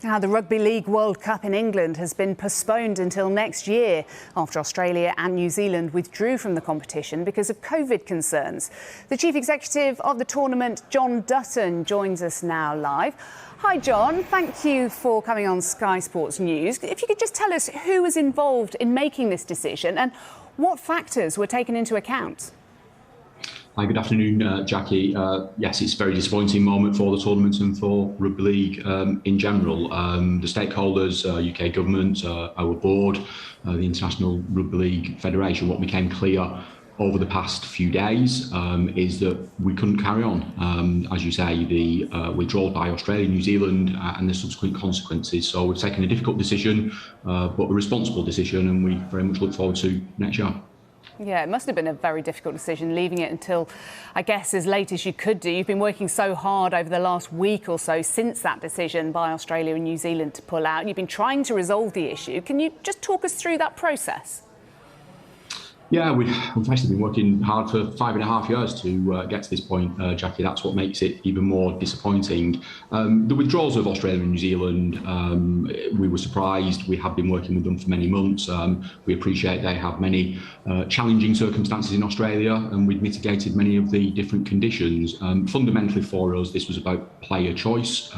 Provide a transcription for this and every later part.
Now, the Rugby League World Cup in England has been postponed until next year after Australia and New Zealand withdrew from the competition because of COVID concerns. The chief executive of the tournament, John Dutton, joins us now live. Hi, John. Thank you for coming on Sky Sports News. If you could just tell us who was involved in making this decision and what factors were taken into account. Hi, good afternoon, Jackie. Yes, it's a very disappointing moment for the tournament and for Rugby League in general. The stakeholders, UK government, our board, the International Rugby League Federation, what became clear over the past few days is that we couldn't carry on. As you say, the withdrawal by Australia, New Zealand and the subsequent consequences. So we've taken a difficult decision, but a responsible decision, and we very much look forward to next year. Yeah, it must have been a very difficult decision, leaving it until, I guess, as late as you could do. You've been working so hard over the last week or so since that decision by Australia and New Zealand to pull out. You've been trying to resolve the issue. Can you just talk us through that process? Yeah, we've actually been working hard for 5.5 years to get to this point, Jackie. That's what makes it even more disappointing. The withdrawals of Australia and New Zealand, we were surprised. We have been working with them for many months. We appreciate they have many challenging circumstances in Australia, and we've mitigated many of the different conditions. Fundamentally for us, this was about player choice,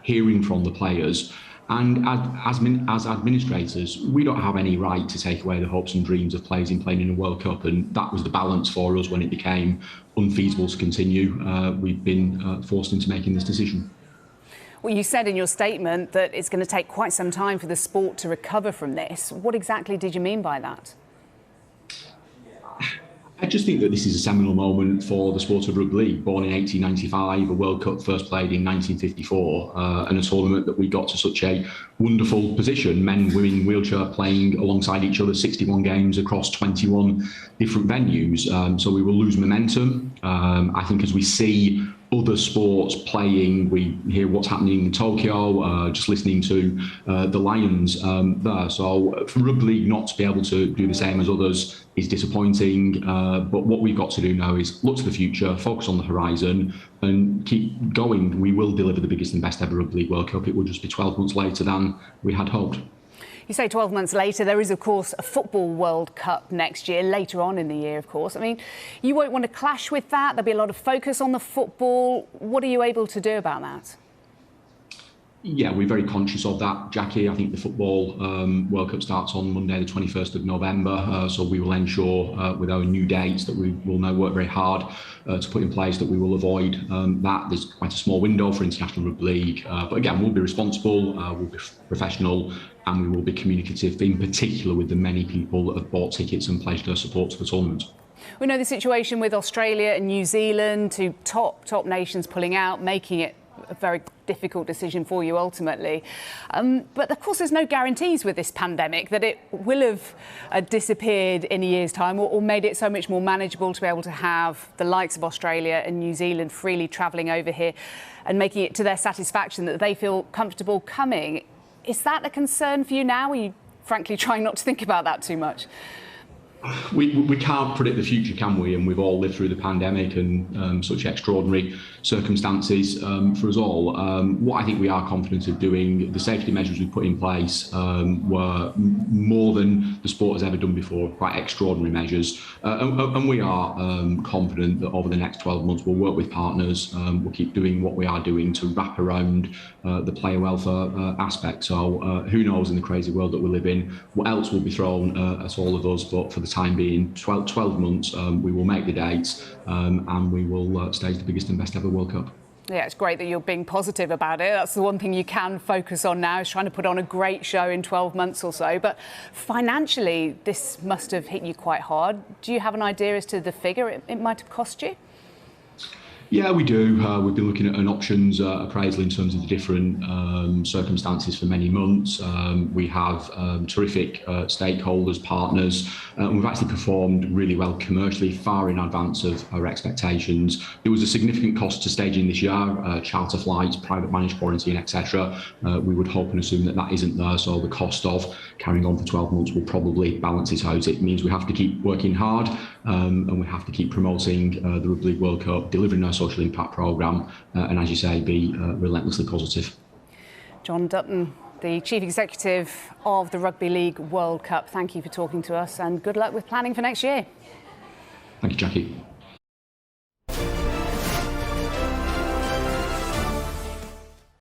hearing from the players. And as administrators, we don't have any right to take away the hopes and dreams of players in playing in a World Cup, and that was the balance for us when it became unfeasible to continue. We've been forced into making this decision. Well, you said in your statement that it's going to take quite some time for the sport to recover from this. What exactly did you mean by that? I just think that this is a seminal moment for the sport of rugby league. Born in 1895, a World Cup first played in 1954, and a tournament that we got to such a wonderful position. Men, women, wheelchair playing alongside each other, 61 games across 21 different venues. So we will lose momentum. I think as we see other sports playing, we hear what's happening in Tokyo, just listening to the Lions there. So for rugby league not to be able to do the same as others is disappointing, but what we've got to do now is look to the future, focus on the horizon and keep going. We will deliver the biggest and best ever Rugby League World Cup. It will just be 12 months later than we had hoped. You say 12 months later. There is, of course, a Football World Cup next year, later on in the year, of course. I mean, you won't want to clash with that. There'll be a lot of focus on the football. What are you able to do about that? Yeah, we're very conscious of that, Jackie. I think the Football World Cup starts on Monday, the 21st of November. So we will ensure with our new dates that we will now work very hard to put in place that we will avoid that. There's quite a small window for International Rugby League. But again, we'll be responsible, we'll be professional, and we will be communicative, in particular with the many people that have bought tickets and pledged their support to the tournament. We know the situation with Australia and New Zealand, two top nations pulling out, making it a very difficult decision for you ultimately. But of course there's no guarantees with this pandemic that it will have disappeared in a year's time or made it so much more manageable to be able to have the likes of Australia and New Zealand freely travelling over here and making it to their satisfaction that they feel comfortable coming. Is that a concern for you now? Are you frankly trying not to think about that too much? We can't predict the future, can we? And we've all lived through the pandemic and such extraordinary circumstances for us all. What I think we are confident of doing, the safety measures we put in place were more than the sport has ever done before, quite extraordinary measures. And we are confident that over the next 12 months we'll work with partners, we'll keep doing what we are doing to wrap around the player welfare aspect. So who knows in the crazy world that we live in, what else will be thrown at all of us, but for the time being, 12 months, we will make the dates and we will stage the biggest and best ever World Cup. Yeah, it's great that you're being positive about it. That's the one thing you can focus on now, is trying to put on a great show in 12 months or so. But financially, this must have hit you quite hard. Do you have an idea as to the figure it might have cost you? Yeah, we do. We've been looking at an options appraisal in terms of the different circumstances for many months. We have terrific stakeholders, partners, and we've actually performed really well commercially, far in advance of our expectations. There was a significant cost to staging this year, charter flights, private managed quarantine, etc. We would hope and assume that that isn't there, so the cost of carrying on for 12 months will probably balance it out. It means we have to keep working hard and we have to keep promoting the Rugby League World Cup, delivering our social impact programme, and as you say, be relentlessly positive. John Dutton, the Chief Executive of the Rugby League World Cup, thank you for talking to us and good luck with planning for next year. Thank you, Jackie.